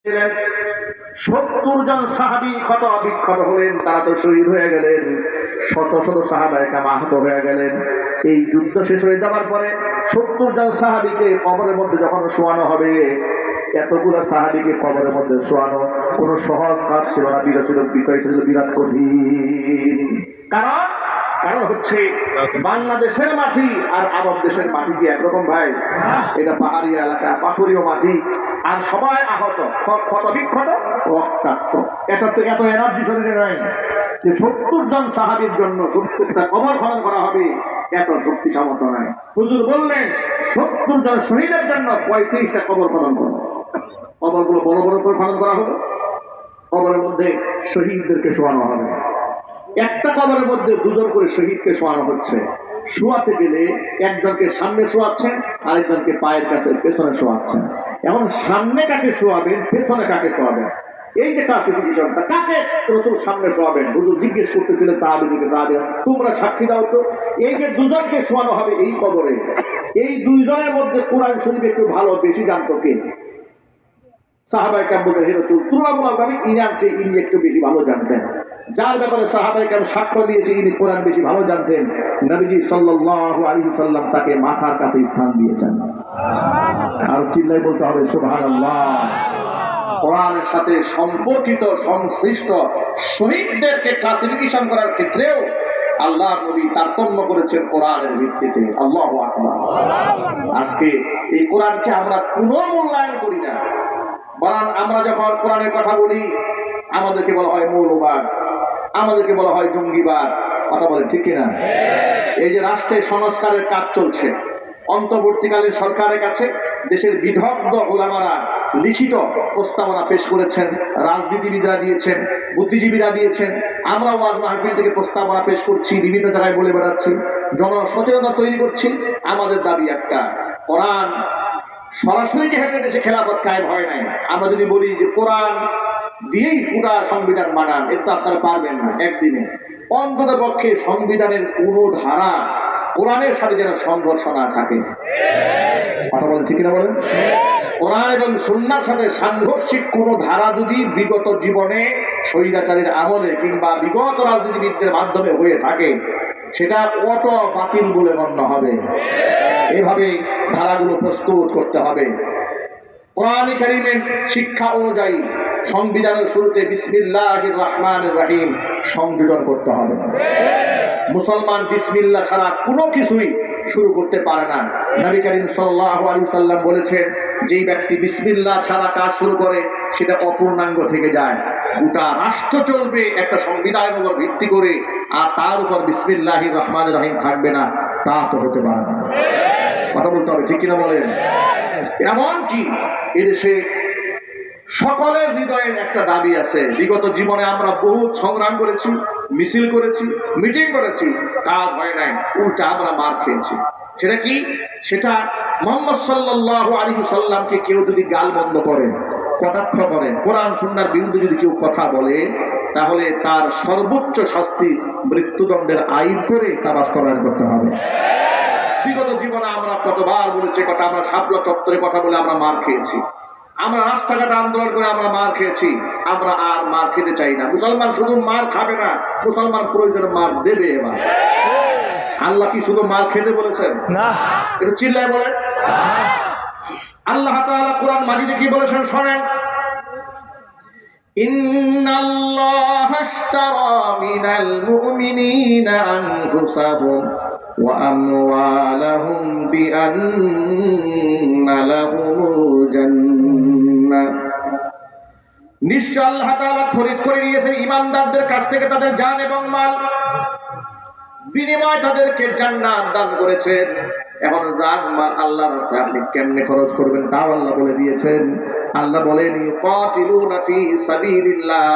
70 জন সাহাবী ক্ষত বিক্ষত হলেন, তারা তো শহীদ হয়ে গেলেন। শত শত সাহাবায়ে কেরাম আহত হয়ে গেলেন। এই যুদ্ধ শেষ হয়ে যাওয়ার পরে 70 জন সাহাবীকে কবরের মধ্যে যখন শোয়ানো হবে, এতগুলো সাহাবীকে কবরের মধ্যে শোয়ানো কোনো সহজ কাজ ছিল না, বিষয় ছিল বিরাট কঠিন। কারণ হচ্ছে বাংলাদেশের মাটি আর আরব দেশের মাটি কি একরকম ভাই? এটা পাহাড়ি এলাকা, পাথুরীয় মাটি, আর সবাই আহত, ক্ষত বিক্ষত, রক্তাক্ত। এটা তো এত এনার্জি শরীরে নাই যে 70 জন সাহাবীর জন্য 70টা কবর খনন করা হবে, এত শক্তি সামর্থ্য নাই। হুজুর বললেন 70 জন শহীদের জন্য 35টা কবর খনন করো। কবরগুলো বড় বড় করে খনন করা হবে, কবরের মধ্যে শহীদদেরকে শোয়ানো হবে। একটা কবরের মধ্যে 2 জন করে শহীদকে শোয়ানো হচ্ছে। শোয়াতে গেলে একজনকে সামনে শোয়াচ্ছেন, আরেকজনকে পায়ের কাছে পেছনে শোয়াচ্ছেন। এখন সামনে কাকে শোয়াবেন, পেছনে কাকে শোয়াবেন, এই যে ক্লাসিফিকেশনটা, কাকে রাসূল সামনে শোয়াবেন? হুজুর জিজ্ঞেস করতেছিলেন সাহাবীদেরকে, সাহাবীরা তোমরা সাক্ষী দাও তো, এই যে 2 জনকে শোয়ানো হবে এই কবরে, এই 2 জনের মধ্যে কোরআন শরীফ একটু ভালো বেশি জানতো কে? সাহাবায়ে কেরাম বলতেন, হে রাসূল তুলনামূলকভাবে ইনি একটু বেশি ভালো জানতেন। যার ব্যাপারে সাহাবায়ে কেরাম সাক্ষ্য দিয়েছে ইনি কোরআন বেশি ভালো জানতেন, নবীজি সাল্লাল্লাহু আলাইহি ওয়াসাল্লাম তাকে মাথার কাছে স্থান দিয়েছেন। আর চিল্লাই বলতে হবে সুবহানাল্লাহ। কোরআনের সাথে সম্পর্কিত সংশ্লিষ্ট শহীদদেরকে ক্লাসিফিকেশন করার ক্ষেত্রেও আল্লাহর নবী তারতম্য করেছেন কোরআনের ভিত্তিতে। আল্লাহু আকবার। আজকে এই কোরআনকে আমরা কোনো মূল্যায়ন করি না, বরং আমরা যখন কোরআনের কথা বলি আমাদেরকে বলা হয় মৌলবাদ, আমাদেরকে বলা হয় জঙ্গিবাদ। কথা বলেন ঠিক কিনা? এই যে রাষ্ট্রের সংস্কারের কাজ চলছে, অন্তর্বর্তীকালীন সরকারের কাছে দেশের বিদগ্ধ ওলামারা লিখিত প্রস্তাবনা পেশ করেছেন, রাজনীতিবিদরা দিয়েছেন, বুদ্ধিজীবীরা দিয়েছেন, আমরা ওয়াজ মাহফিল থেকে প্রস্তাবনা পেশ করছি, বিভিন্ন জায়গায় বলে বেড়াচ্ছি, জনসচেতনতা তৈরি করছি। আমাদের দাবি একটা, কোরআন সরাসরি যেহেতু দেশে খেলাফত কায়েম হয় নাই, আমরা যদি বলি যে কোরআন দিয়েই পুরা সংবিধান বানান, এটা তো আপনারা পারবেন না একদিনে। অন্তত পক্ষে সংবিধানের কোন ধারা কোরআনের সাথে যেন সংঘর্ষ না থাকে। কথা বলেন ঠিক কিনা বলেন? কোরআন এবং সুন্নাহর সাথে সাংঘর্ষিক কোন ধারা যদি বিগত জীবনে স্বৈরাচারের আমলে কিংবা বিগত রাজনীতিবিদদের মাধ্যমে হয়ে থাকে, সেটা কত বাতিল বলে গণ্য হবে। এভাবে ধারাগুলো প্রস্তুত করতে হবে। কোরআন কারীমের শিক্ষা অনুযায়ী সংবিধানের শুরুতে বিসমিল্লাহির রহমানির রহিম সংযোজন করতে হবে। মুসলমান বিসমিল্লাহ ছাড়া কোনো কিছুই শুরু করতে পারে না। নবী করিম সাল্লাল্লাহু আলাইহি ওয়াসাল্লাম বলেছেন, যেই ব্যক্তি বিসমিল্লাহ ছাড়া কাজ শুরু করে সেটা অপূর্ণাঙ্গ থেকে যায়। গোটা রাষ্ট্র চলবে একটা সংবিধানের উপর ভিত্তি করে, আর তার উপর বিসমিল্লাহির রহমানির রহিম থাকবে না, তা তো হতে পারে না। কথা বলতে হবে ঠিক কিনা বলেন? এমনকি এদেশে সকলের হৃদয়ের একটা দাবি আছে। বিগত জীবনে আমরা বহু সংগ্রাম করেছি, মিছিল করেছি, মিটিং করেছি, কাজ হয় নাই, উল্টা আমরা মার খেয়েছি। সেটা কি? সেটা মুহাম্মদ সাল্লাল্লাহু আলাইহি ওয়াসাল্লামকে কেউ যদি গালমন্দ করে, কটাক্ষ করে, কোরআন সুন্নাহর বিরুদ্ধে যদি কেউ কথা বলে, তাহলে তার সর্বোচ্চ শাস্তি মৃত্যুদণ্ডের আইন করে তা বাস্তবায়ন করতে হবে। বিগত জীবনে আমরা কতবার বলেছি কথা, আমরা শাপলা চত্বরে কথা বলে আমরা মার খেয়েছি, আমরা রাস্তাঘাটে আন্দোলন করে আমরা মার খেয়েছি। আমরা আর মার খেতে চাই না। মুসলমান শুধু মার খাবে না, মুসলমান প্রয়োজনে মার দেবে। এবার আল্লাহ কি শুধু মার খেতে বলেছেন? না। একটু চিল্লায় বলেন। আল্লাহ তাআলা কোরআন মাজিদে কি বলেছেন শোনেন, ইন্নাল্লাহা আশতারা মিনাল মুমিনিনা আনফুসাহুম ওয়া আমওয়ালাহুম বিআন্না লাহুমুল জান্নাহ। নিশ্চয় আল্লাহ তাআলা খরিদ করে নিয়েছেন ঈমানদারদের কাছ থেকে তাদের জান এবং মাল, বিনিময়ে তাদেরকে জান্নাত দান করেছেন। এখন জান মাল আল্লাহর রাস্তায় আপনি কেমনে খরচ করবেন তাও আল্লাহ বলে দিয়েছেন। আল্লাহ বলেন, ইউকাতিলুনা ফি সাবিলিল্লাহ,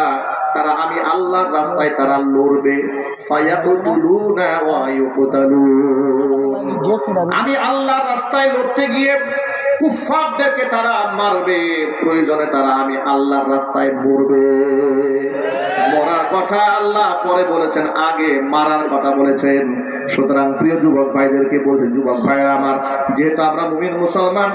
তারা আমি আল্লাহর রাস্তায় তারা লড়বে, ফায়াকুতুলুনা ওয়া ইউকতালুন, আমি আল্লাহর রাস্তায় লড়তে গিয়ে কুফফারদেরকে তারা মারবে, প্রয়োজনে তারা আমি আল্লাহর রাস্তায় মরবে। মরার কথা আল্লাহ পরে বলেছেন, আগে মারার কথা বলেছেন। সুতরাং প্রিয় যুবক ভাইদেরকে বলছে, যুবক ভাইরা আমার, যেহেতু আমরা মুমিন মুসলমান,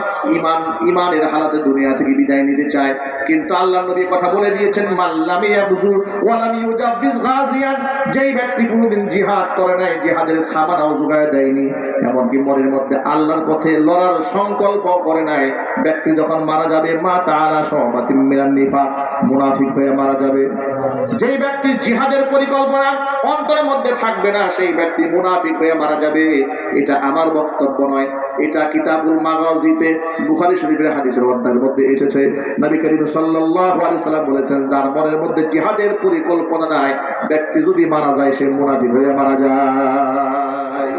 ইমানের হালাতে দুনিয়া থেকে বিদায় নিতে চাই, কিন্তু আল্লাহ নবী কথা বলে দিয়েছেন, মাল্লাম ইয়াবজু ওয়া লাম ইউজাব্বিজ গাজিয়ান, যেই ব্যক্তি কোনোদিন জিহাদ করে নাই, জিহাদের সামানাও যোগায় দেয়নি, এমনকি মনের মধ্যে আল্লাহর পথে লড়ার সংকল্প করে নাই, ব্যক্তি যখন মারা যাবে মা তাআলা শাবাতিম মিনান নিফাক, মুনাফিক হয়ে মারা যাবে। যেই ব্যক্তি জিহাদের পরিকল্পনা অন্তরের মধ্যে থাকবে না, সেই ব্যক্তি মুনাফিক হয়ে মারা যাবে। এটা আমার বক্তব্য নয়, এটা কিতাবুল মাগাজিতে বুখারী শরীফের হাদিসের অধ্যায়ের মধ্যে এসেছে। নবী করিম সাল্লাল্লাহু আলাইহি সাল্লাম বলেছেন, যার মনের মধ্যে জিহাদের পরিকল্পনা নাই, ব্যক্তি যদি মারা যায় সে মুনাফিক হয়ে মারা যায়।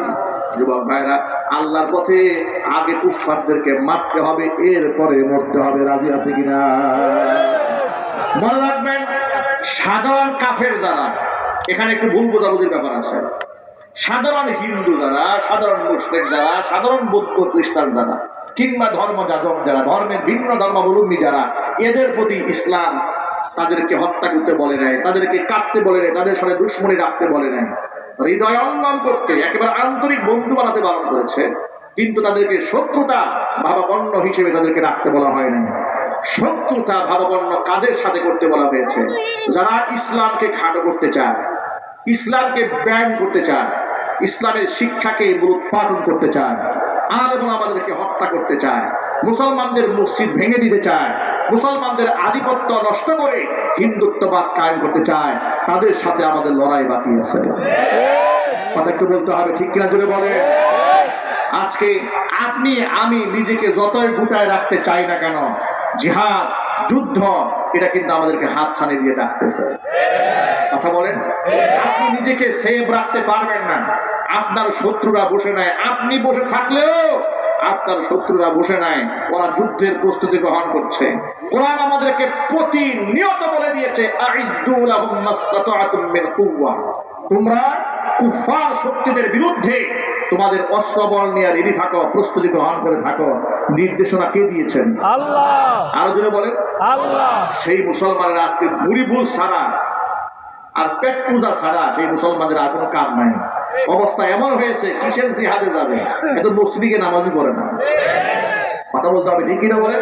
যুবক ভাইরা, আল্লাহর পথে আগে কুফফারদেরকে মারতে হবে, এরপরে মরতে হবে। রাজি আছে কিনা? মনে রাখবেন, সাধারণ কাফের যারা, এখানে একটু ভুল বোঝাবুঝির ব্যাপার আছে। সাধারণ হিন্দু যারা, সাধারণ মুশরিক যারা, সাধারণ বৌদ্ধ খ্রিস্টান যারা, কিংবা ধর্মযাজক যারা, ধর্মের ভিন্ন ধর্মাবলম্বী যারা, এদের প্রতি ইসলাম তাদেরকে হত্যা করতে বলে নাই, তাদেরকে কাটতে বলে নাই, তাদের সাথে দুশ্মনী রাখতে বলে নাই, হৃদয় অঙ্গন করতে, একেবারে আন্তরিক বন্ধু বানাতে বারণ করেছে। কিন্তু তাদেরকে শত্রুতা ভাবাপন্ন হিসেবে তাদেরকে রাখতে বলা হয় নাই। শত্রুতা ভাবাপন্ন কাদের সাথে করতে বলা হয়েছে? যারা ইসলামকে খাটো করতে চায়, ইসলামকে ব্যান করতে চায়, ইসলামের শিক্ষাকে মূলোৎপাটন করতে চায়, আর এবং আমাদেরকে হত্যা করতে চায়, মুসলমানদের মসজিদ ভেঙে দিতে চায়, মুসলমানদের আধিপত্য নষ্ট করে হিন্দুত্ববাদ কায়েম করতে চায়, তাদের সাথে আমাদের লড়াই বাকি আছে। কথা একটু বলতে হবে, ঠিক কিনা জোরে বলে। আজকে আপনি আমি নিজেকে যতই গুটায় রাখতে চাই না কেন, জিহাদ, যুদ্ধ, এটা কিন্তু আমাদেরকে হাত ছানি দিয়ে ডাকতেছে। কথা বলেন, আপনি নিজেকে সেভ রাখতে পারবেন না, আপনার শত্রুরা বসে নাই, আপনি বসে থাকলেও আপনার শত্রুরা বসে নাই, ওরা যুদ্ধের প্রস্তুতি গ্রহণ করছে। কোরআন আমাদেরকে প্রতিনিয়ত বলে দিয়েছে, আইদ্দু লাহুম মাসতাতাতুম মিন কুওয়া, তোমরা কুফফার শক্তিদের বিরুদ্ধে তোমাদের অস্ত্রবল নিয়ে রেডি থাকো, প্রস্তুতি গ্রহণ করে থাকো। নির্দেশনা কে দিয়েছেন? আল্লাহ। আরো জোরে বলেন, আল্লাহ। সেই মুসলমানের আজকে বুড়ি বুঝ ছাড়া আর পেট পূজা ছাড়া সেই মুসলমানদের আর কোনো কাম নাই। অবস্থা এমন হয়েছে, কিসের জিহাদে যাবে? এত মসজিদে নামাজই পড়ে না। কথা বলতে হবে, ঠিক কিনা বলেন?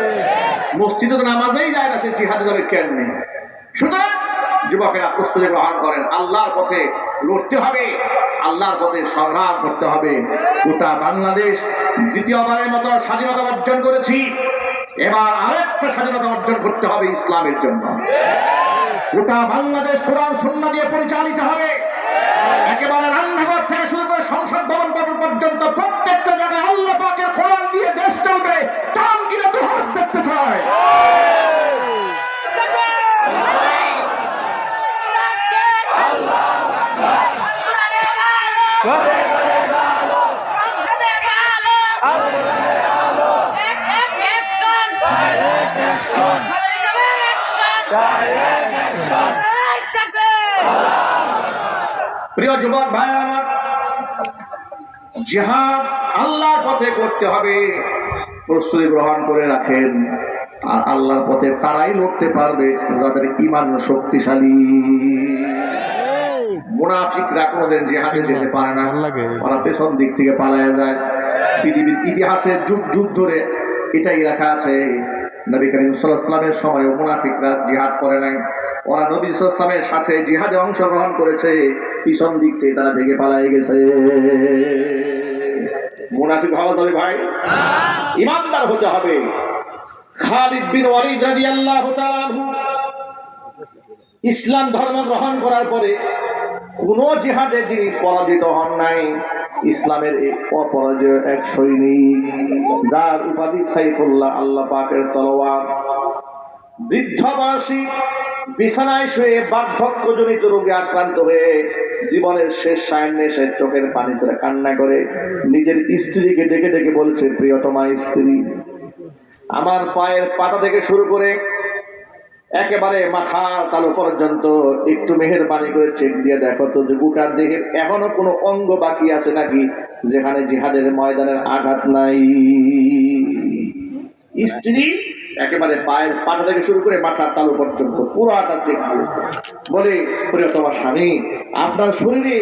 মসজিদে তো নামাজেই যায় না, সে জিহাদে যাবে কেমনে? সুতরাং যুবকেরা প্রস্তুতি গ্রহণ করেন, আল্লাহর পথে লড়তে হবে, আল্লাহর পথে সংগ্রাম করতে হবে। গোটা বাংলাদেশ দ্বিতীয়বারের মতো স্বাধীনতা অর্জন করেছি, এবার আরেকটা স্বাধীনতা অর্জন করতে হবে ইসলামের জন্য। গোটা বাংলাদেশ কোরআন সুন্নাহ দিয়ে পরিচালিত হবে। একেবারে রান্নাঘর থেকে শুরু করে সংসদ ভবন পর্যন্ত প্রত্যেকটা জায়গায় আল্লাহ পাকের কোরআন দিয়ে দেশ চলবে। চান কিনা দুহাত দেখতে চায়? প্রিয় যুবক ভাই আমার, জিহাদ আল্লাহর পথে করতে হবে, প্রস্তুতি গ্রহণ করে রাখেন। আর আল্লাহর পথে তারাই লড়তে পারবে যাদের ঈমান শক্তিশালী। মুনাফিকরা কোনোদিন জিহাদে যেতে পারে না, ওরা পেছন দিক থেকে পালায়া যায়। পৃথিবীর ইতিহাসে যুগ যুগ ধরে এটাই লেখা আছে, নবী করিম সাল্লাল্লাহু আলাইহি ওয়াসাল্লামের সময় মুনাফিকরা জিহাদ করে নাই, ওরা নবী সাল্লাল্লাহু আলাইহি ওয়াসাল্লামের সাথে জিহাদে অংশগ্রহণ করেছে, পিছন দিক থেকে তারা ভেগে পালায়ে গেছে। মুনাফিক হওয়া যাবে ভাই? ইমানদার হতে হবে। খালিদ বিন ওয়ালিদ রাদিয়াল্লাহু তাআলা আনহু ইসলাম ধর্ম গ্রহণ করার পরে কোন জিহাদে যিনি পরাজিত হন নাই, ইসলামের এই অপরাজেয় এক সৈনিক, যার উপাধি সাইফুল্লাহ, আল্লাহ পাকের তলোয়ার। বৃদ্ধ বয়সী, বিছানায় শুয়ে বার্ধক্যজনিত রোগে আক্রান্ত হয়ে জীবনের শেষ সায়নে সে চোখের পানি ছেড়ে কান্না করে নিজের স্ত্রীকে ডেকে ডেকে বলছে, প্রিয়তমা স্ত্রী, আমার পায়ের পাতা থেকে শুরু করে একেবারে মাথার তালু পর্যন্ত একটু মেহেরবানি করে চেক দিয়ে দেখো তো যে গোটা দেহের এখনো কোনো অঙ্গ বাকি আছে নাকি যেখানে জিহাদের ময়দানের আঘাত নাই। স্ত্রী একেবারে পায়ের পাটা থেকে শুরু করে মাথার তালু পর্যন্ত পুরাটা চেক করেছে। বলে প্রিয়তম স্বামী, আপনার শরীরে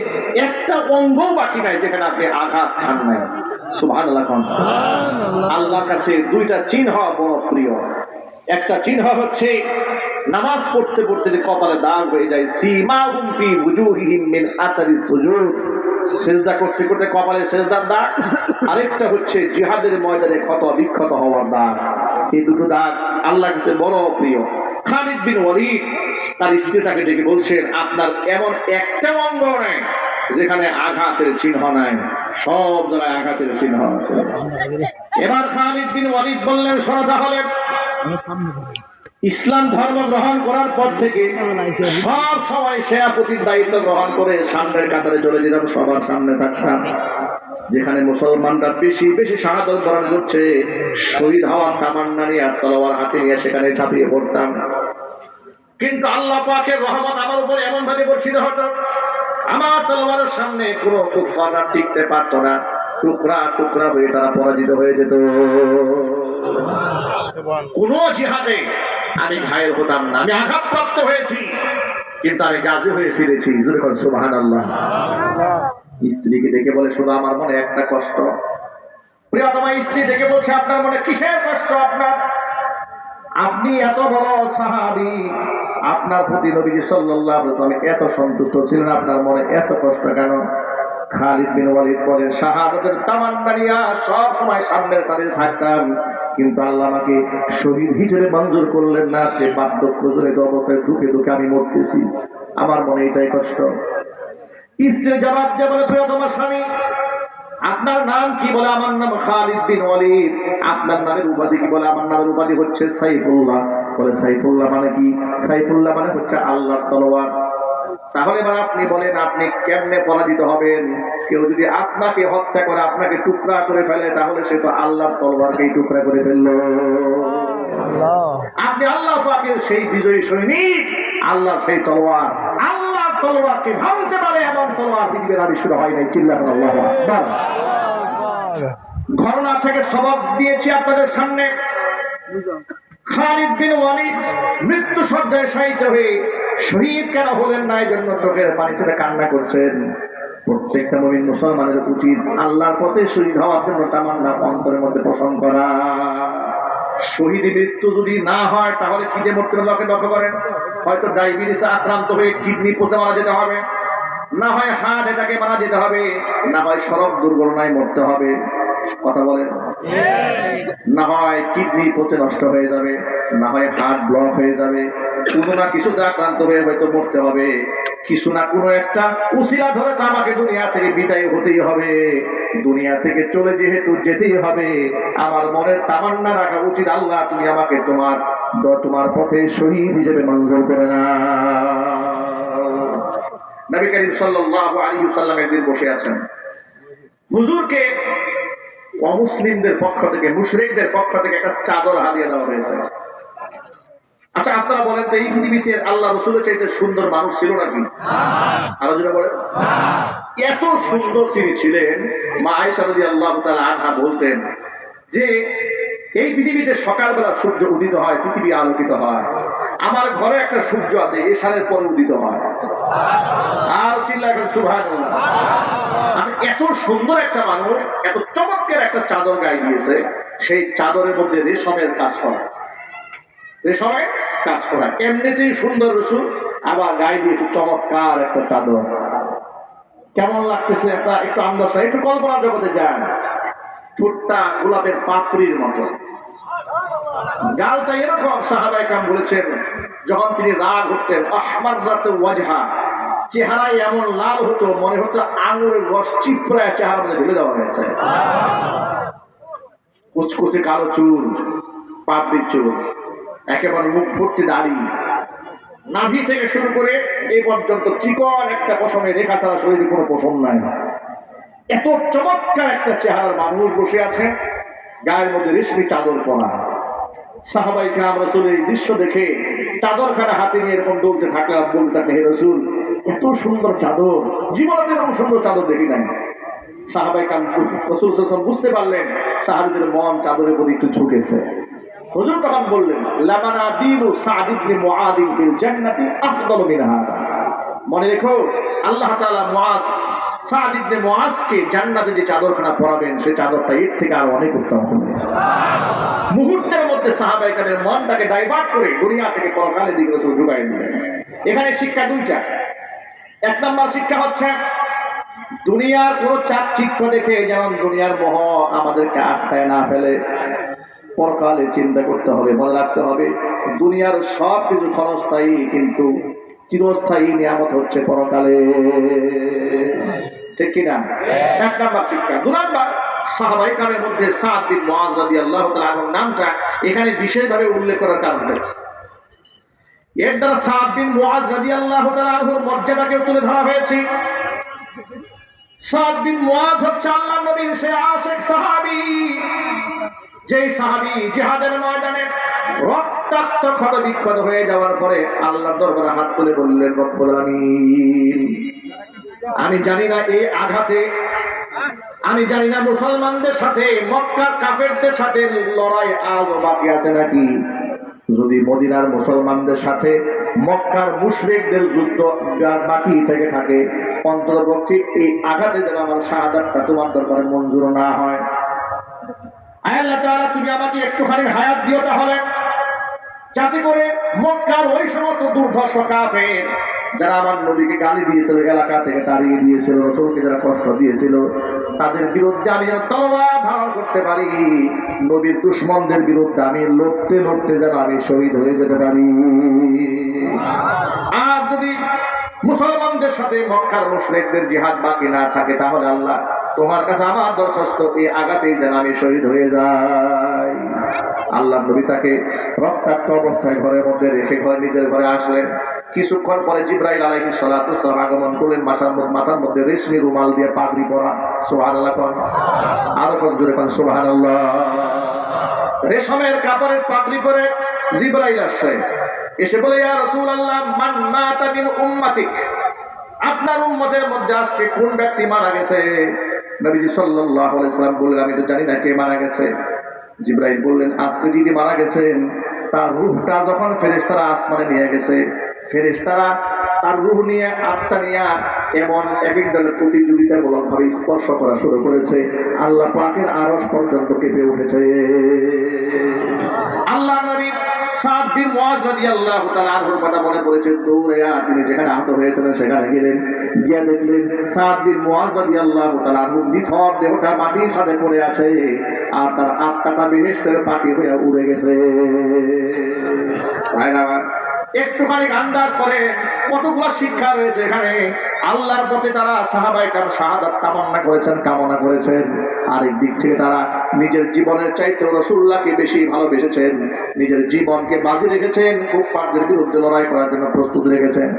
একটা অঙ্গ বাকি নাই যেখানে আপনি আঘাত খান নাই। সুবহানাল্লাহ। আল্লাহর কাছে দুইটা চিহ্ন বড় প্রিয়। একটা চিহ্ন হচ্ছে নামাজ পড়তে পড়তে যে কপালে দাগ হয়ে যায়, সীমাহুম ফি ওয়ুজুহিহিম মিন আতারিস সুজুদ, সেজদা করতে করতে কপালে সেজদার দাগ। আরেকটা হচ্ছে জিহাদের ময়দানে ক্ষত বিক্ষত হওয়ার দাগ। এই দুটো দাগ আল্লাহর কাছে বড় প্রিয়। খালিদ বিন ওয়ালিদ তার স্ত্রীটাকে ডেকে বলছেন, আপনার এমন একটা অঙ্গ নেই যেখানে আঘাতের চিহ্ন নাই, সব জায়গায় আঘাতের চিহ্ন আছে। এবার খালিদ বিন ওয়ালিদ বললেন, শোনো তাহলে, ইসলাম ধর্ম গ্রহণ করার পর থেকে সব সময় সেনাপতির দায়িত্ব গ্রহণ করে সামনের কাতারে চলে যেতাম, সবার সামনে থাকতাম। যেখানে মুসলমানরা বেশি বেশি শাহাদত বরণ করছে, শহীদ হওয়ার তামান্না নিয়ে আর তলোয়ার হাতে নিয়ে সেখানে ঝাঁপিয়ে পড়তাম। কিন্তু আল্লাহ পাকের রহমত আমার উপরে এমন ভাবে বর্ষিত হতো, আমার তলোয়ারের সামনে কোনো কুফাররা টিকতে পারতো না, টুকরা টুকরা হয়ে তারা পরাজিত হয়ে যেত। কোন জিহাদে আমি ঘায়েল হতাম না, আমি আঘাতপ্রাপ্ত হয়েছি কিন্তু আমি গাজী হয়ে ফিরেছি। সুবহানাল্লাহ। স্ত্রীকে ডেকে বলে, শুধু আমার মনে একটা কষ্ট। প্রিয়তমা স্ত্রী ডেকে বলছে, আপনার মনে কিসের কষ্ট? আপনার, আপনি এত বড় সাহাবী, আপনার প্রতি নবীজি সাল্লাল্লাহু আলাইহি ওয়াসাল্লাম এত সন্তুষ্ট ছিলেন, আপনার মনে এত কষ্ট কেন? খালিদ বিন ওয়ালিদ বলেন, শাহাদাতের তামান্না নিয়ে সব সময় সামনের সারিতে থাকতাম, কিন্তু আল্লাহ আমাকে শহীদ হিসেবে মঞ্জুর করলেন না। আজকে বার্ধক্যজনিত অবস্থায় দুঃখে দুঃখে আমি মরতেছি, আমার মনে এটাই কষ্ট। স্ত্রী জবাব দিয়ে বলে, প্রিয়তম স্বামী, আপনার নাম কি? বলে, আমার নাম খালিদ বিন ওয়ালিদ। আপনার নামের উপাধি কি? বলে, আমার নামের উপাধি হচ্ছে সাইফুল্লাহ। বলে, সাইফুল্লাহ মানে কি? সাইফুল্লাহ মানে হচ্ছে আল্লাহর তলোয়ার। তাহলে এবার আপনি বলেন, আপনি কেমনে পরাজিত হবেন? কেউ যদি আপনাকে হত্যা করে, আপনাকে টুকরা করে ফেলে, তাহলে সে তো আল্লাহর তলোয়ারকেই টুকরা করে ফেললো। আপনি আল্লাহ পাকের সেই বিজয়ী সৈনিক, আল্লাহর সেই তলোয়ার, আল্লাহর তলোয়ারকে ভাঙতে পারে এমন তলোয়ার পৃথিবীর আবিষ্কৃত হয় নাই। চিল্লাবেন আল্লাহু আকবার। ঘটনা থেকে সবক দিয়েছি আপনাদের সামনে। খালিদ বিন ওয়ালিদ মৃত্যু সজ্জায় শায়িত হয়ে শহীদ কেন হলেন না, এই জন্য চোখের পানি ছেড়ে কান্না করছেন। প্রত্যেকটা মুমিন মুসলমানের উচিত আল্লাহর পথে শহীদ হওয়ার জন্য তামান্না অন্তরের মধ্যে পোষণ করা। শহীদ মৃত্যু যদি না হয় তাহলে খিদে মরতে লোকে লক্ষ্য করেন, হয়তো ডায়াবেটিসে আক্রান্ত হয়ে কিডনি পচে মারা যেতে হবে, না হয় হার্ট অ্যাটাকে মারা যেতে হবে, না হয় সড়ক দুর্ঘটনায় মরতে হবে। কথা বলেন, না হয় কিডনি পচে নষ্ট হয়ে যাবে, না হয় হার্ট ব্লক হয়ে যাবে, কোনো না কিছুতে আক্রান্ত হয়ে হয়তো মরতে হবে। কিছু না কোনো একটা উসিলা ধরে তো আমাকে দুনিয়া থেকে বিদায় হতেই হবে। দুনিয়া থেকে চলে যেহেতু যেতেই হবে, আমার মনের তামান্না রাখা উচিত, আল্লাহ তুমি আমাকে তোমার পথে শহীদ হিসেবে মঞ্জুর করে না। নবী করিম সাল্লাল্লাহু আলাইহি ওয়াসাল্লাম একদিন বসে আছেন, হুজুরকে অমুসলিমদের পক্ষ থেকে, মুশরিকদের পক্ষ থেকে একটা চাদর হাদিয়া দেওয়া হয়েছে। আচ্ছা, আপনারা বলেন তো, এই পৃথিবীতে আল্লাহ রাসূলের চাইতে সুন্দর মানুষ ছিল নাকি? আরো জোরে বলেন। এত সুন্দর তিনি ছিলেন। মা আয়েশা রাদিয়াল্লাহু তাআলা আনহা বলতেন যে, এই পৃথিবীতে সকালবেলা সূর্য উদিত হয়, পৃথিবী আলোকিত হয়। আমার ঘরে একটা সূর্য আছে, এশারের পরে উদিত হয়। আর চিল্লাবেন সুবহানাল্লাহ। আচ্ছা, এত সুন্দর একটা মানুষ, এত চমৎকার একটা চাদর গায়ে দিয়েছে, সেই চাদরের মধ্যে রেশমের কাজ করা, রেশমের কাজ করা। এমনিতেই সুন্দর রাসূল, আবার গায়ে দিয়েছে চমৎকার একটা চাদর। কেমন লাগতেছে একটু আন্দাজ করে, একটু কল্পনার জগতে যান। ঠোঁটটা গোলাপের পাপড়ির মতো, গালটা এরকম। সাহাবায়ে কেরাম বলেছেন, যখন তিনি রাগ হতেন, আহমারাত ওয়াজহা, চেহারায় এমন লাল হতো, মনে হতো আঙুরের রস চিপড়ায় চেহারার মধ্যে ঢেলে দেওয়া হয়েছে। কুচকুচে কালো চুল, পাপড়ির চুল, একেবারে মুখ ভর্তি দাড়ি, নাভি থেকে শুরু করে এই পর্যন্ত চিকন একটা পশমে রেখা ছাড়া শরীরে কোনো পশম নাই। এত চমৎকার একটা চেহারার মানুষ বসে আছে, গায়ের মধ্যে রেশমি চাদর পরা। সাহাবায়ে কেরাম রাসূলের এই দৃশ্য দেখে চাদরখানা হাতে নিয়ে এরকম বলতে থাকলেন, হে রাসূল, এত সুন্দর চাদর, জীবনে এরকম সুন্দর চাদর দেখি নাই। সাহাবায়ে কেরাম রাসূল সাল্লাল্লাহু আলাইহি ওয়াসাল্লাম বুঝতে পারলেন সাহাবীদের মন চাদরের প্রতি একটু ঝুঁকেছে। হুজুর তখন বললেন, লামানাদিলু সা'দ ইবনে মুআদ ফিল জান্নাতি আফদালু মিন হাদা। মনে রেখো, আল্লাহ তাআলা সা'দ ইবনে মুআজকে জান্নাতে যে চাদরখানা পরাবেন, সেই চাদরটা এর থেকে আরো অনেক উত্তম হবে। মুহূর্তের মধ্যে সাহাবায়ে কেরামের মনটাকে ডাইভার্ট করে দুনিয়া থেকে পরকালের দিকে রাসূল ঝুঁকায় দিলেন। এখানে শিক্ষা দুইটা। এক নম্বর শিক্ষা হচ্ছে, দুনিয়ার কোন চাকচিক্য দেখে যেমন দুনিয়ার মোহ আমাদেরকে আটকায় না ফেলে, পরকালে চিন্তা করতে হবে, মনে রাখতে হবে দুনিয়ার সব কিছু ক্ষণস্থায়ী, কিন্তু চিরস্থায়ী নিয়ামত হচ্ছে পরকালে। ঠিক কিনা? এক নম্বর শিক্ষা। দুই নম্বর, সাহাবায়ে কেরামের মধ্যে সা'দ বিন মুআজ রাদিয়াল্লাহু তাআলা আনহুর নামটা এখানে বিশেষভাবে উল্লেখ করার কারণটা কি? এর দ্বারা সা'দ বিন মুআজ রাদিয়াল্লাহু তাআলা আনহুর মর্যাদাকে তুলে ধরা হয়েছে। সা'দ বিন মুআজ হচ্ছে আল্লাহর নবীর সেই আশিক সাহাবী, যেই সাহাবী জিহাদের ময়দানে রক্তাক্ত ক্ষত বিক্ষত হয়ে যাওয়ার পরে আল্লাহর দরবারে হাত তুলে বললেন, রব্বুল আলামিন, আমি জানি না এই আঘাতে, আমি জানি না মুসলমানদের সাথে মক্কার কাফেরদের সাথে লড়াই আজও বাকি আছে নাকি। যদি মদিনার মুসলমানদের সাথে মক্কার মুশরিকদের যুদ্ধ বাকি থেকে থাকে, অন্ততপক্ষে এই আঘাতে যেন আমার শাহাদাতটা তোমার দরবারে মঞ্জুর না হয়। আল্লাহ তাআলা, তুমি আমাকে একটুখানি হায়াত দিও তাহলে, যাতে করে মক্কার ওই সমস্ত দুর্ধর্ষ কাফের যারা আমার নবীকে গালি দিয়েছিল, এলাকা থেকে তাড়িয়ে দিয়েছিল, রাসূলকে যারা কষ্ট দিয়েছিল, তাদের বিরুদ্ধে আমি যেন তলোয়ার ধারণ করতে পারি, নবীর দুশমনদের বিরুদ্ধে আমি লড়তে লড়তে যেন আমি শহীদ হয়ে যেতে পারি। আর যদি মুসলমানদের সাথে মক্কার মুশরিকদের জিহাদ বাকি না থাকে, তাহলে আল্লাহ তোমার কাছে আমার দরখাস্ত, এই আঘাতেই যেন আমি শহীদ হয়ে যাই। আল্লাহ নবী তাকে রক্তাক্ত অবস্থায় ঘরের মধ্যে রেখে নিজের ঘরে আসলেন। কিছুক্ষণ পরে জিবরাইল আলাইহিস সালাতু ওয়াস সালাম আগমন করলেন, মাথার মধ্যে রেশমি রুমাল দিয়ে পাগড়ি পরা। সুবহানাল্লাহ কোন, আরো কোন জোরে কোন সুবহানাল্লাহ। রেশমের কাপড়ের পাগড়ি পরে জিবরাইল আসছে, এসে বলে, ইয়া রাসূলুল্লাহ, মান মাতা মিন উম্মাতিক, আপনার উম্মতের মধ্যে আজকে কোন ব্যক্তি মারা গেছে? নবীজি সাল্লাল্লাহু আলাইহি ওয়াসাল্লাম বললেন, আমি তো জানি না কে মারা গেছে। জিবরাইল বললেন, আজকে যিনি মারা গেছেন তার রূহটা যখন ফেরেশতারা আসমানে নিয়ে গেছে, ফেরেশতারা তার রূহ নিয়ে, আত্মা নিয়ে এমন এক একজনের প্রতিযোগিতামূলক ভাবে স্পর্শ করা শুরু করেছে, আল্লাহ পাকের আরশ পর্যন্ত কেঁপে উঠেছে। আল্লাহ নবী সা'দ বিন মুআজ রাদিয়াল্লাহু তাআলা আনহুর কথা মনে পড়েছে, দৌড়ে তিনি যেখানে আহত হয়েছিলেন সেখানে গেলেন, গিয়ে দেখলেন সা'দ বিন মুআজ রাদিয়াল্লাহু তাআলা আনহুর নিথর দেহটা মাটির সাথে পড়ে আছে, আর তার আত্মাটা বেহেশতের পাখি হয়ে উড়ে গেছে। একটুখানি আন্দাজ করে কতগুলো শিক্ষা রয়েছে এখানে। আল্লাহর পথে তারা সাহাবায়ে কেরাম শাহাদাত কামনা করেছেন, আরেক দিক থেকে তারা নিজের জীবনের চাইতে রাসূলুল্লাহকে বেশি ভালোবেসেছেন, নিজের জীবনকে বাজি রেখেছেন, কুফফারদের বিরুদ্ধে লড়াই করার জন্য প্রস্তুত রেখেছেন।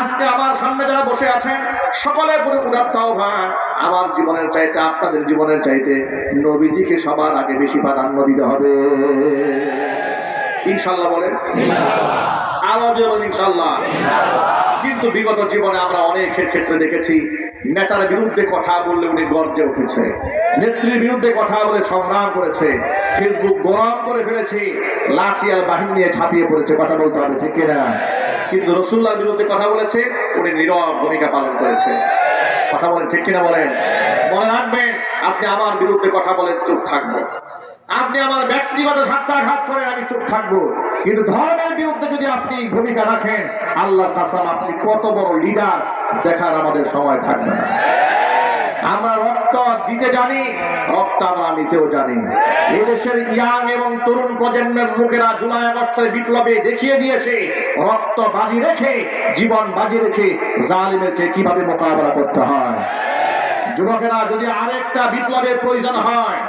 আজকে আমার সামনে যারা বসে আছেন সকলের প্রতি উদাত্ত আহ্বান, আমার জীবনের চাইতে, আপনাদের জীবনের চাইতে নবীজিকে সবার আগে বেশি প্রাধান্য দিতে হবে। ইনশাআল্লাহ বলেন, আওয়াজ বলেন ইনশাআল্লাহ। কিন্তু বিগত জীবনে আমরা অনেকের ক্ষেত্রে দেখেছি, নেতার বিরুদ্ধে কথা বললে উনি গর্জে উঠেছে, নেত্রীর বিরুদ্ধে কথা বলে সংগ্রাম করেছে, ফেসবুক গরম করে ফেলেছে, লাঠি আর বাহিনী নিয়ে ঝাঁপিয়ে পড়েছে, কথা বলতে হবে, ঠিক কিনা? কিন্তু রাসূলুল্লাহর বিরুদ্ধে কথা বলেছে, উনি নীরব ভূমিকা পালন করেছে। কথা বলেন, ঠিক কিনা বলেন? মনে রাখবেন, আপনি আমার বিরুদ্ধে কথা বলেন, চুপ থাকবো। আপনি আমার ব্যক্তিগত সাক্ষাৎ করেন, আমি চুপ থাকবো। কিন্তু ধর্মের বিরুদ্ধে যদি আপনি ভূমিকা রাখেন, আল্লাহর কসম আপনি কত বড় লিডার দেখার আমাদের সময় থাকবে না। আমরা রক্ত দিতে জানি, রক্ত আমরা নিতেও জানি। এই দেশের ইয়াং এবং তরুণ প্রজন্মের লোকেরা জুলাই আগস্টের বিপ্লবে দেখিয়ে দিয়েছে, রক্ত বাজি রেখে, জীবন বাজি রেখে জালিমকে কিভাবে মোকাবেলা করতে হয়। যুবকেরা, যদি আরেকটা বিপ্লবের প্রয়োজন হয়,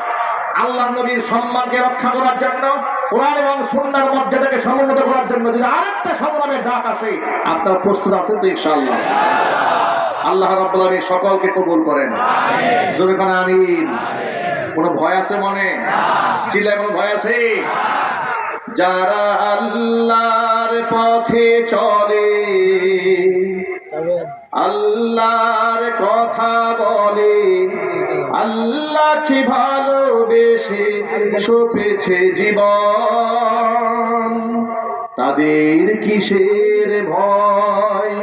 আল্লাহ নবীর সম্মানকে রক্ষা করার জন্য, কোরআন এবং সুন্নাহর মর্যাদাকে সমুন্নত করার জন্য যদি আরেকটা সংগ্রামের ডাক আসে, আপনারা প্রস্তুত আছেন তো? ইনশাআল্লাহ। আল্লাহ রাব্বুল আলামিন সকলকে কবুল করেন। জোরে কোন আমিন। কোনো ভয় আছে মনে? চিল্লায় কোনো ভয় আছে? যারা আল্লাহর পথে চলে, আল্লাহর কথা বলে, আল্লাহ আল্লাহকে ভালোবেসে সপেছে জীবন, তাদের কিসের ভয়,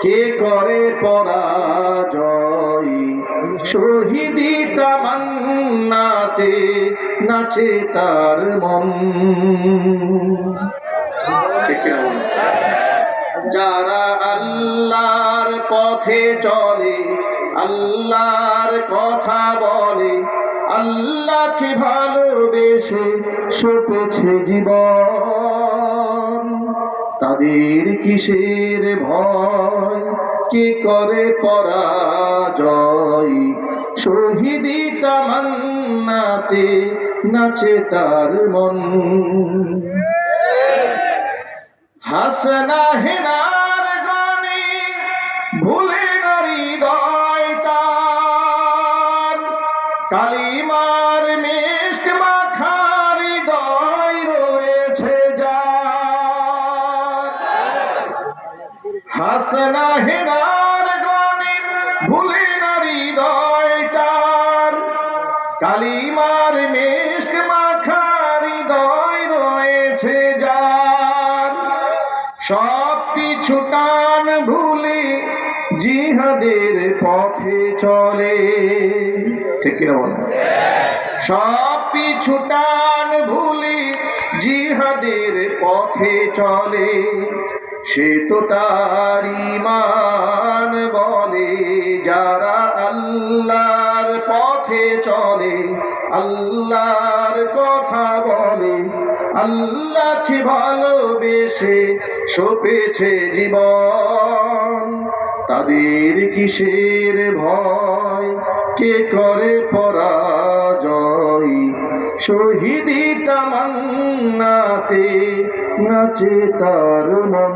কে করে পরাজয়, শহীদি তামান্নাতে নাচে তার মন। ঠিক কিনা বলুন? যারা আল্লাহর পথে চলে, আল্লাহর কথা বলে, আল্লাহকে ভালোবেসে সপেছে জীবন, তাদের কিসের ভয়, কে করে পরাজয়, শহীদি তামান্নাতে নাচে তার মন। হাসনা হেনার গানে ভুলে না হৃদয় তার, কালিমার মিষ্ক মাখা হৃদয় রয়েছে যার। হাসনা হেনার গানে ভুলে না হৃদয় তার, কালিমার মিষ্ক মাখা হৃদয় রয়েছে যার। সব পিছু টান ভুলে জিহাদের পথে চলে। ঠিক কিনা বলেন? সব পিছু টান ভুলে জিহাদের পথে চলে, সে তো তার ঈমান বলে। যারা আল্লাহর পথে চলে, আল্লাহর কথা বলে, আল্লাহকে ভালোবেসে সপেছে জীবন, তাদের কিসের ভয়, কে করে পরাজয়, শহীদি তামান্নাতে নাচে তার মন।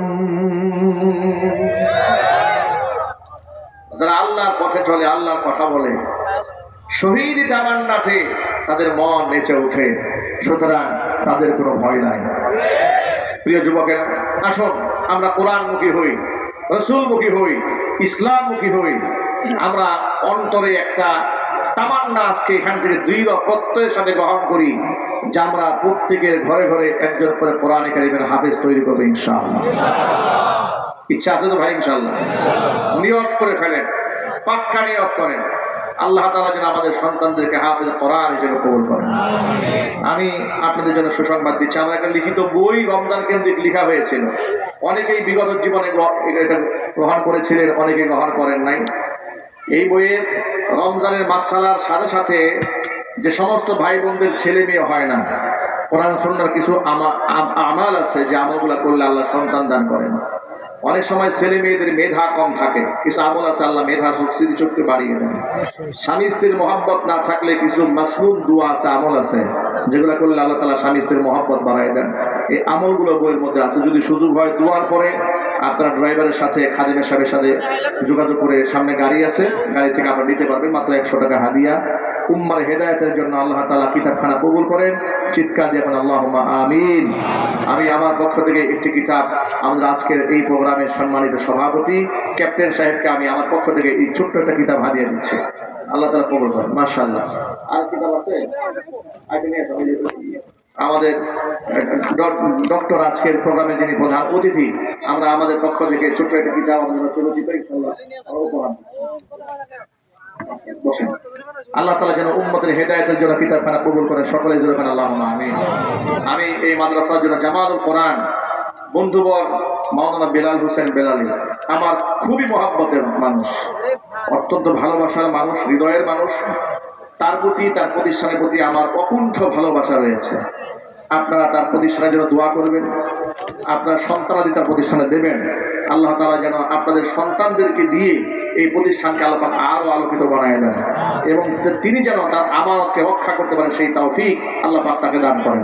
যারা আল্লাহর পথে চলে, আল্লাহর কথা বলে, শহীদি তামান্নাতে তাদের মন নেচে ওঠে, সুতরাং তাদের কোনো ভয় নাই। প্রিয় যুবকেরা, আসুন আমরা কোরআনমুখী হই, রাসূলমুখী হই, ইসলামমুখী হই। আমরা অন্তরে একটা তামান্না আজকে এখান থেকে দৃঢ় প্রত্যয়ের সাথে গ্রহণ করি যে আমরা প্রত্যেকের ঘরে ঘরে একজন করে কোরআনে কারীমের হাফেজ তৈরি করবো ইনশাআল্লাহ। ইচ্ছা আছে তো ভাই? ইনশাআল্লাহ নিয়ত করে ফেলেন, পাক্কা নিয়ত করেন। আল্লাহ তাআলা যেন আমাদের সন্তানদেরকে হাফেজ কোরআন হিসেবে কবুল করেন। আমি আপনাদের জন্য সুসংবাদ দিচ্ছি, আমার একটা লিখিত বই রমজান কেন্দ্রিক লেখা হয়েছিল। অনেকেই বিগত জীবনে এটা গ্রহণ করেছিলেন, অনেকে গ্রহণ করেন নাই। এই বইয়ের রমজানের মাসআলার সাথে সাথে যে সমস্ত ভাই বোনদের ছেলে মেয়ে হয় না, কোরআন সুন্নাহর কিছু আমাল আছে যে আমলগুলো করলে আল্লাহ সন্তান দান করেন। অনেক সময় ছেলে মেয়েদের মেধা কম থাকে, কিছু আমল আছে আল্লাহ মেধা স্মৃতিশক্তি বাড়িয়ে দেন। স্বামী স্ত্রীর মহব্বত না থাকলে কিছু মাসনুন দোয়া আছে, আমল আছে যেগুলো করলে আল্লাহ তাআলা স্বামী স্ত্রীর মহব্বত বাড়ায় দেন। এই আমলগুলো বইয়ের মধ্যে আছে। যদি সুযোগ হয় দোয়ার পরে আপনারা ড্রাইভারের সাথে, খাদিমের সাহেবের সাথে যোগাযোগ করে, সামনে গাড়ি আছে, গাড়ি থেকে আপনারা নিতে পারবেন, মাত্র 100 টাকা হাদিয়া। উম্মার হেদায়েতের জন্য আল্লাহ তাআলা কিতাবখানা কবুল করেন। চিৎকার দিয়ে বলেন আল্লাহুম্মা আমিন। আমি আমার পক্ষ থেকে একটি কিতাব আমাদের আজকের এই প্রোগ্রামের সম্মানিত সভাপতি ক্যাপ্টেন সাহেবকে আমি আমার পক্ষ থেকে এই ছোট্ট একটা কিতাব হাদিয়া দিচ্ছি। আল্লাহ তাআলা কবুল করেন। মাশাআল্লাহ। আর কিতাব আছে? আমাদের ডক্টর আজকের প্রোগ্রামে যিনি প্রধান অতিথি, আমরা আমাদের পক্ষ থেকে ছোট্ট একটা কিতাব আমাদের চলচ্চিত্র ইনশাআল্লাহ উপহার বসেন। আল্লাহ তাআলা যেন উম্মতের হেদায়েতের জন্য কিতাবখানা কবুল করেন। সকলে জোরে বলেন আল্লাহুম্মা আমিন। আমি এই মাদ্রাসার জন্য জামালুল কোরআন বন্ধুবর মাওলানা বেলাল হোসেন বেলালী আমার খুবই মহব্বতের মানুষ, অত্যন্ত ভালোবাসার মানুষ, হৃদয়ের মানুষ। তার প্রতি, তার প্রতিষ্ঠানের প্রতি আমার অকুণ্ঠ ভালোবাসা রয়েছে। আপনারা তার প্রতিষ্ঠানের জন্য দোয়া করবেন, আপনার সন্তানাদি তার প্রতিষ্ঠানে দেবেন। আল্লাহ তাআলা যেন আপনাদের সন্তানদেরকে দিয়ে এই প্রতিষ্ঠানকে আল্লাহ পাক আরো আলোকিত বানায় দেন এবং তিনি যেন তার আমানতকে রক্ষা করতে পারেন, সেই তৌফিক আল্লাহ পাক তাকে দান করেন।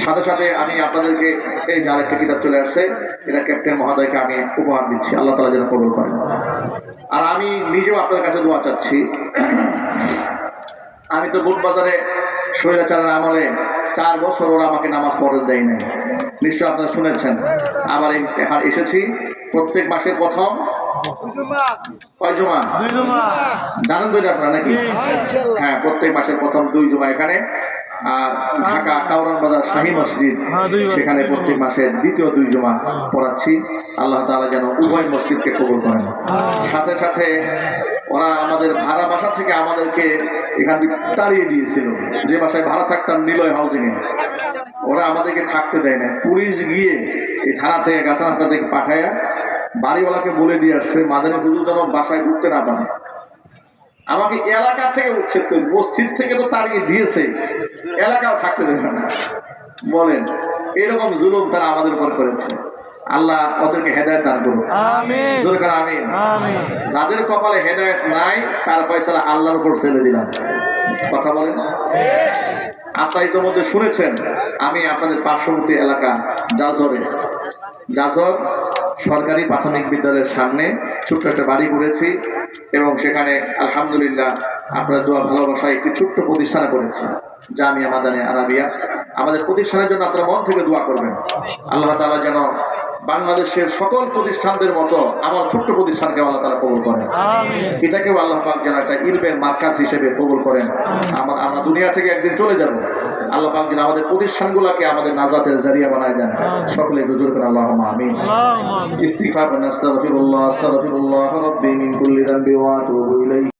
সাথে সাথে আমি আপনাদেরকে এই যে আরেকটা কিতাব চলে আসছে, এটা ক্যাপ্টেন মহোদয়কে আমি উপহার দিচ্ছি। আল্লাহ তাআলা যেন কবুল করেন। আর আমি নিজেও আপনাদের কাছে দোয়া চাচ্ছি। আমি তো বুটবাজারে স্বৈরাচারের আমলে 4 বছর ওরা আমাকে নামাজ পড়তে দেয় নাই, নিশ্চয় আপনারা শুনেছেন। আবার এখন এসেছি, প্রত্যেক মাসের প্রথম কয় জুমা জানেন তো এটা আপনারা নাকি? হ্যাঁ, প্রত্যেক মাসের প্রথম 2 জুমা এখানে, আর ঢাকা কাউরান বাজার শাহী মসজিদ সেখানে প্রত্যেক মাসের দ্বিতীয় 2 জুমা পড়াচ্ছি। আল্লাহ তাআলা যেন উভয় মসজিদকে কবুল করেন। সাথে সাথে ওরা আমাদের ভাড়া বাসা থেকে আমাদেরকে এখান থেকে তাড়িয়ে দিয়েছিল, যে বাসায় ভাড়া থাকতাম নিলয় হাউজিং এ, ওরা আমাদেরকে থাকতে দেয় না। পুলিশ গিয়ে এই থানা থেকে গাছানা থেকে পাঠায়া বাড়িওয়ালাকে বলে দিয়ে আসছে মাদানী হুজুর যেন বাসায় ঢুকতে না পারে। আমাকে এলাকা থেকে উচ্ছেদ করে, মসজিদ থেকে তো তাড়িয়ে দিয়েছে, এলাকাও থাকতে দেবে না। বলেন এরকম জুলুম তারা আমাদের উপর করেছে। আল্লাহ ওদেরকে হেদায়েত দান করুন, আমিন। জোরে করে আমিন। যাদের কপালে হেদায়েত নাই তার ফয়সালা আল্লাহর উপর ছেড়ে দিলাম। কথা বলেন। আপনারা ইতিমধ্যে শুনেছেন আমি আপনাদের পার্শ্ববর্তী এলাকা জাজর সরকারি প্রাথমিক বিদ্যালয়ের সামনে ছোট্ট একটা বাড়ি করেছি, এবং সেখানে আলহামদুলিল্লাহ আপনার দোয়া ভালোবাসায় একটি ছোট্ট প্রতিষ্ঠানে করেছি, জামিয়া মাদানী আরাবিয়া। আমাদের প্রতিষ্ঠানের জন্য আপনারা মন থেকে দোয়া করবেন। আল্লাহ তাআলা যেন বাংলাদেশের সকল প্রতিষ্ঠানদের মতো আমার ছোট্ট প্রতিষ্ঠানকে আল্লাহ তাআলা কবুল করেন, এটাকেও আল্লাহ পাক যেন একটা ইলমের মার্কাজ হিসেবে কবুল করেন। আমরা দুনিয়া থেকে একদিন চলে যাব, আল্লাহ পাক যেন আমাদের প্রতিষ্ঠানগুলোকে আমাদের নাজাতের জারিয়া বানায় দেন। সকলে হুজুর করে আল্লাহুম্মা আমিন। ইস্তিগফার, আস্তাগফিরুল্লাহ রাব্বি মিন কুল্লি যানবি ওয়া আতুবু ইলাইহি।